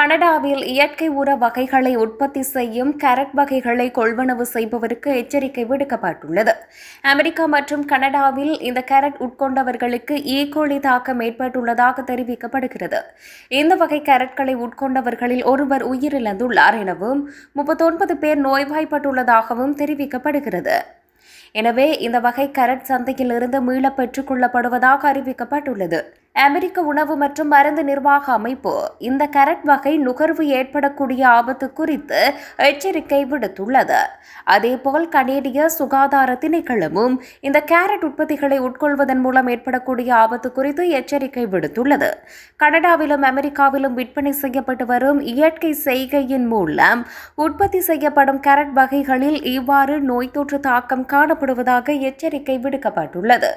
கனடாவில் இயற்கை உர வகைகளை உற்பத்தி செய்யும் கேரட் வகைகளை கொள்வனவு செய்பவருக்கு எச்சரிக்கை விடுக்கப்பட்டுள்ளது. அமெரிக்கா மற்றும் கனடாவில் இந்த கேரட் உட்கொண்டவர்களுக்கு ஈகோலி தாக்கம் ஏற்பட்டுள்ளதாக தெரிவிக்கப்படுகிறது. இந்த வகை கேரட்களை உட்கொண்டவர்களில் ஒருவர் உயிரிழந்துள்ளார் எனவும் 39 பேர் நோய்வாய்ப்பட்டுள்ளதாகவும் தெரிவிக்கப்படுகிறது. எனவே இந்த வகை கேரட் சந்தையில் இருந்து மீள பெற்றுக் கொள்ளப்படுவதாக அறிவிக்கப்பட்டுள்ளது. அமெரிக்க உணவு மற்றும் மருந்து நிர்வாக அமைப்பு இந்த கேரட் வகை நுகர்வு ஏற்படக்கூடிய ஆபத்து குறித்து எச்சரிக்கை விடுத்துள்ளது. அதேபோல் கனேடிய சுகாதார திணைக்களமும் இந்த கேரட் உற்பத்திகளை உட்கொள்வதன் மூலம் ஏற்படக்கூடிய ஆபத்து குறித்து எச்சரிக்கை விடுத்துள்ளது. கனடாவிலும் அமெரிக்காவிலும் விற்பனை செய்யப்பட்டு வரும் இயற்கை செய்கையின் மூலம் உற்பத்தி செய்யப்படும் கேரட் வகைகளில் இவ்வாறு நோய் தொற்று தாக்கம் காணப்படுவதாக எச்சரிக்கை விடுக்கப்பட்டுள்ளது.